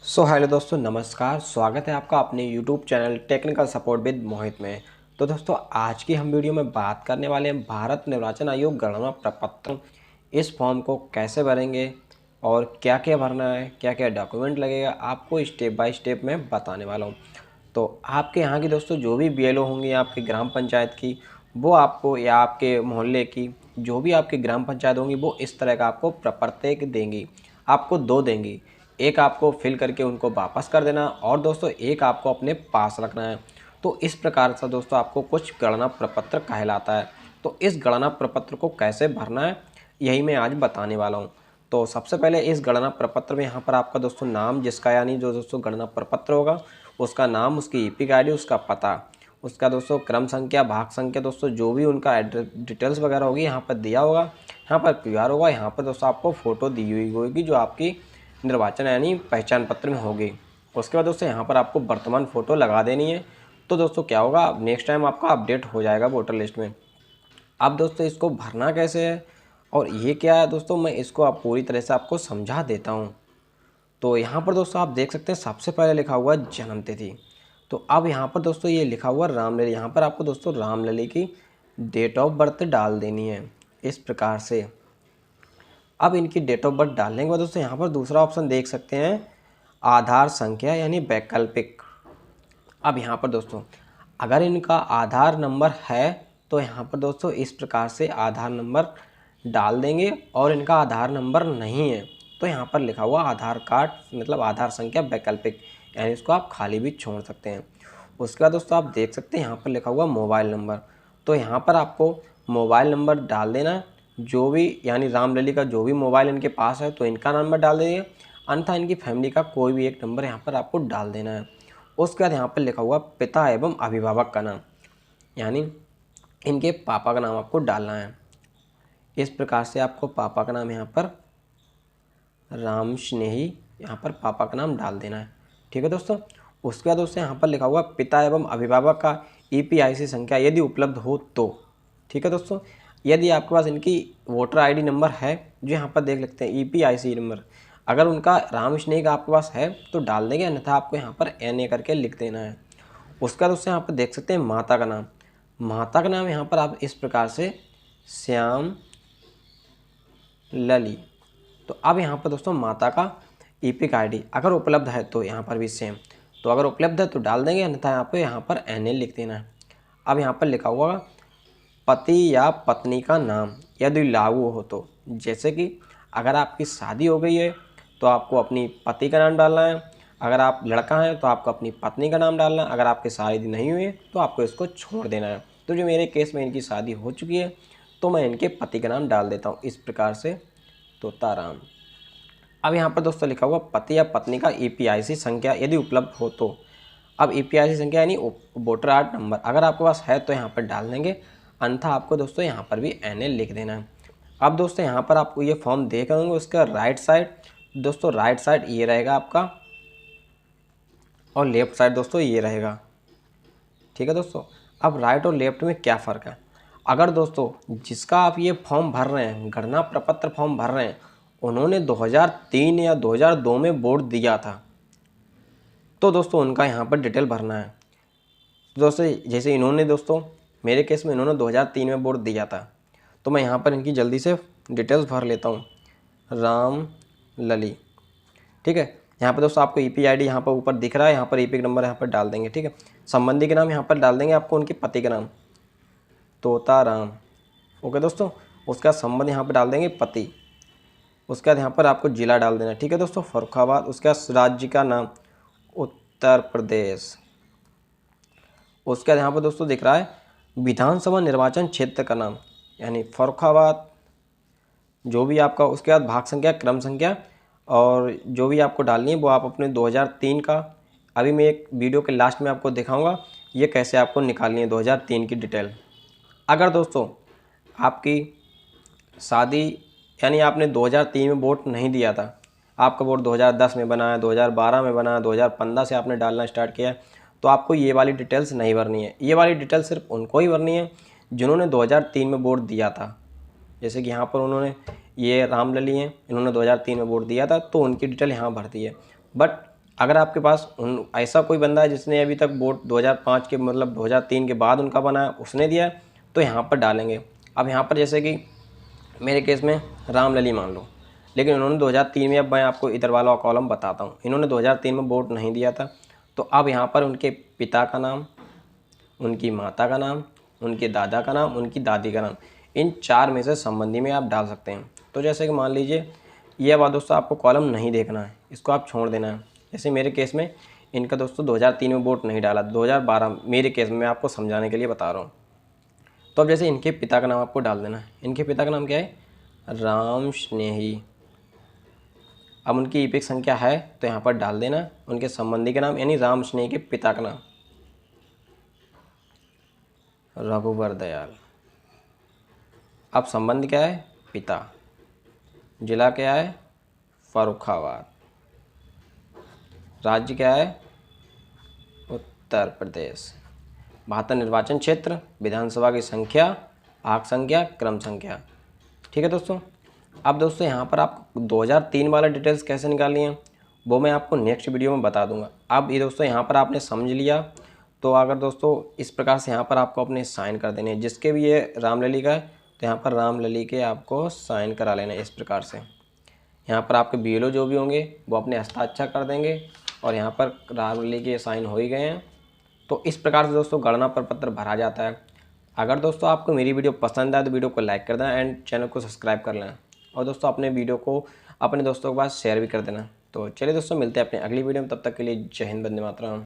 Hello दोस्तों, नमस्कार। स्वागत है आपका अपने YouTube channel technical support with Mohit में। तो दोस्तों, आज की हम वीडियो में बात करने वाले हैं भारत निर्वाचन आयोग गणना प्रपत्र। इस फॉर्म को कैसे भरेंगे और क्या क्या भरना है, क्या क्या डॉक्यूमेंट लगेगा, आपको स्टेप बाय स्टेप में बताने वाला हूँ। तो आपके यहाँ की दोस्तों जो भी बीएलओ होंगी आपकी ग्राम पंचायत की, वो आपको या आपके मोहल्ले की जो भी आपकी ग्राम पंचायत होंगी वो इस तरह का आपको प्रपत्र देंगी। आपको दो देंगी, एक आपको फिल करके उनको वापस कर देना और दोस्तों एक आपको अपने पास रखना है। तो इस प्रकार से दोस्तों आपको कुछ गणना प्रपत्र कहलाता है। तो इस गणना प्रपत्र को कैसे भरना है यही मैं आज बताने वाला हूँ। तो सबसे पहले इस गणना प्रपत्र में यहाँ पर आपका दोस्तों नाम, जिसका यानी जो दोस्तों गणना प्रपत्र होगा उसका नाम, उसकी ईपिक आईडी, उसका पता, उसका दोस्तों क्रम संख्या, भाग संख्या, दोस्तों जो भी उनका एड्रेस डिटेल्स वगैरह होगी यहाँ पर दिया होगा। यहाँ पर क्यूआर होगा, यहाँ पर दोस्तों आपको फ़ोटो दी हुई होगी जो आपकी निर्वाचन यानी पहचान पत्र में होगी। उसके बाद दोस्तों यहाँ पर आपको वर्तमान फ़ोटो लगा देनी है। तो दोस्तों क्या होगा, नेक्स्ट टाइम आपका अपडेट हो जाएगा वोटर लिस्ट में। अब दोस्तों इसको भरना कैसे है और ये क्या है दोस्तों, मैं इसको आप पूरी तरह से आपको समझा देता हूँ। तो यहाँ पर दोस्तों आप देख सकते हैं सबसे पहले लिखा हुआ है जन्म तिथि। तो अब यहाँ पर दोस्तों ये लिखा हुआ रामलली, यहाँ पर आपको दोस्तों रामलली की डेट ऑफ बर्थ डाल देनी है इस प्रकार से। अब इनकी डेट ऑफ बर्थ डालने के बाद दोस्तों यहाँ पर दूसरा ऑप्शन देख सकते हैं, आधार संख्या यानी वैकल्पिक। अब यहाँ पर दोस्तों अगर इनका आधार नंबर है तो यहाँ पर दोस्तों इस प्रकार से आधार नंबर डाल देंगे, और इनका आधार नंबर नहीं है तो यहाँ पर लिखा हुआ आधार कार्ड मतलब आधार संख्या वैकल्पिक, यानी इसको आप खाली भी छोड़ सकते हैं। उसके बाद दोस्तों आप देख सकते हैं यहाँ पर लिखा हुआ मोबाइल नंबर। तो यहाँ पर आपको मोबाइल नंबर डाल देना है, जो भी यानी रामलली का जो भी मोबाइल इनके पास है तो इनका नंबर डाल देंगे, अन्यथा इनकी फैमिली का कोई भी एक नंबर यहाँ पर आपको डाल देना है। उसके बाद यहाँ पर लिखा हुआ पिता एवं अभिभावक का नाम, यानी इनके पापा का नाम आपको डालना है। इस प्रकार से आपको पापा का नाम यहाँ पर राम स्नेही, यहाँ पर पापा का नाम डाल देना है। ठीक है दोस्तों। उसके बाद दोस्तों यहाँ पर लिखा हुआ पिता एवं अभिभावक का ईपीआईसी संख्या यदि उपलब्ध हो तो। ठीक है दोस्तों। यदि आपके पास इनकी वोटर आईडी नंबर है, जो यहाँ पर देख लेते हैं ईपीआईसी नंबर, अगर उनका राम स्नेही का आपके पास है तो डाल देंगे, अन्यथा आपको यहाँ पर एनए करके लिख देना है। उसके बाद दोस्तों यहाँ पर देख सकते हैं माता का नाम। माता का नाम यहाँ पर आप इस प्रकार से श्याम लली। तो अब यहाँ पर दोस्तों माता का ईपिक आईडी अगर उपलब्ध है तो यहाँ पर भी सेम, तो अगर उपलब्ध है तो डाल देंगे, अन्यथा आपको यहाँ पर एनए लिख देना है। अब यहाँ पर लिखा हुआ पति या पत्नी का नाम यदि लागू हो तो, जैसे कि अगर आपकी शादी हो गई है तो आपको अपनी पति का नाम डालना है, अगर आप लड़का हैं तो आपको अपनी पत्नी का नाम डालना है, अगर आपकी शादी नहीं हुई है तो आपको इसको छोड़ देना है। तो जो मेरे केस में इनकी शादी हो चुकी है तो मैं इनके पति का नाम डाल देता हूँ इस प्रकार से, तोताराम। अब यहाँ पर दोस्तों लिखा हुआ पति या पत्नी का ईपीआईसी संख्या यदि उपलब्ध हो तो। अब ईपीआईसी संख्या यानी वोटर आईडी नंबर अगर आपके पास है तो यहाँ पर डाल देंगे, अन्यथा आपको दोस्तों यहाँ पर भी एनए लिख देना है। अब दोस्तों यहाँ पर आपको ये फॉर्म देख रहे होंगे, उसका राइट साइड दोस्तों, राइट साइड ये रहेगा आपका और लेफ्ट साइड दोस्तों ये रहेगा। ठीक है दोस्तों। अब राइट और लेफ्ट में क्या फ़र्क है, अगर दोस्तों जिसका आप ये फॉर्म भर रहे हैं, गणना प्रपत्र फॉर्म भर रहे हैं, उन्होंने 2003 या 2002 में वोट दिया था तो दोस्तों उनका यहाँ पर डिटेल भरना है। दोस्तों जैसे इन्होंने दोस्तों मेरे केस में इन्होंने 2003 में वोट दिया था, तो मैं यहाँ पर इनकी जल्दी से डिटेल्स भर लेता हूँ। राम लली। ठीक है। यहाँ पर दोस्तों आपको ईपी आईडी यहाँ पर ऊपर दिख रहा है, यहाँ पर ईपिक नंबर यहाँ पर डाल देंगे। ठीक है। संबंधी के नाम यहाँ पर डाल देंगे, आपको उनके पति का नाम तोताराम। ओके दोस्तों। उसका संबंध यहाँ पर डाल देंगे पति। उसके बाद यहाँ पर आपको जिला डाल देना। ठीक है दोस्तों, फर्रुखाबाद। उसके बाद राज्य का नाम उत्तर प्रदेश। उसके बाद यहाँ पर दोस्तों दिख रहा है विधानसभा निर्वाचन क्षेत्र का नाम, यानी फर्रुखाबाद जो भी आपका। उसके बाद भाग संख्या, क्रम संख्या, और जो भी आपको डालनी है वो आप अपने 2003 का, अभी मैं एक वीडियो के लास्ट में आपको दिखाऊंगा ये कैसे आपको निकालनी है 2003 की डिटेल। अगर दोस्तों आपकी शादी यानी आपने 2003 में वोट नहीं दिया था, आपका वोट 2010 में बना है, 2012 में बना है, 2015 से आपने डालना स्टार्ट किया है, तो आपको ये वाली डिटेल्स नहीं भरनी है। ये वाली डिटेल सिर्फ उनको ही भरनी है जिन्होंने 2003 में वोट दिया था। जैसे कि यहाँ पर उन्होंने, ये रामलली हैं, इन्होंने 2003 में वोट दिया था तो उनकी डिटेल यहाँ भरती है। बट अगर आपके पास ऐसा कोई बंदा है जिसने अभी तक वोट 2005 के मतलब 2003 के बाद उनका बना है, उसने दिया है, तो यहाँ पर डालेंगे। अब यहाँ पर जैसे कि मेरे केस में रामलली मान लो, लेकिन उन्होंने 2003 में, अब मैं आपको इधर वाला कॉलम बताता हूँ, इन्होंने 2003 में वोट नहीं दिया था। तो अब यहाँ पर उनके पिता का नाम, उनकी माता का नाम, उनके दादा का नाम, उनकी दादी का नाम, इन 4 में से संबंधी में आप डाल सकते हैं। तो जैसे कि मान लीजिए ये बात दोस्तों आपको कॉलम नहीं देखना है, इसको आप छोड़ देना है। जैसे मेरे केस में इनका दोस्तों 2003 में वोट नहीं डाला, 2012 मेरे केस में, मैं आपको समझाने के लिए बता रहा हूँ। तो अब जैसे इनके पिता का नाम आपको डाल देना है। इनके पिता का नाम क्या है? राम स्नेही। अब उनकी ईपिक संख्या है तो यहाँ पर डाल देना उनके संबंधी के नाम, यानी राम स्नेही के पिता का नाम रघुवर दयाल। अब संबंध क्या है? पिता। जिला क्या है? फर्रुखाबाद। राज्य क्या है? उत्तर प्रदेश। 72 निर्वाचन क्षेत्र, विधानसभा की संख्या, भाग संख्या, क्रम संख्या। ठीक है दोस्तों। अब दोस्तों यहाँ पर आप 2003 वाला डिटेल्स कैसे निकालनी है वो मैं आपको नेक्स्ट वीडियो में बता दूंगा। अब ये दोस्तों यहाँ पर आपने समझ लिया, तो अगर दोस्तों इस प्रकार से यहाँ पर आपको अपने साइन कर देने हैं, जिसके भी ये रामलली का है तो यहाँ पर रामलली के आपको साइन करा लेना है इस प्रकार से। यहाँ पर आपके बीएलओ जो भी होंगे वो अपने हस्ताक्षर कर देंगे और यहाँ पर रामलली के साइन हो ही गए हैं। तो इस प्रकार से दोस्तों गणना प्रपत्र भरा जाता है। अगर दोस्तों आपको मेरी वीडियो पसंद आए तो वीडियो को लाइक कर देना एंड चैनल को सब्सक्राइब कर लेना, और दोस्तों अपने वीडियो को अपने दोस्तों के पास शेयर भी कर देना। तो चलिए दोस्तों मिलते हैं अपने अगली वीडियो में, तब तक के लिए जय हिंद, वंदे मातरम।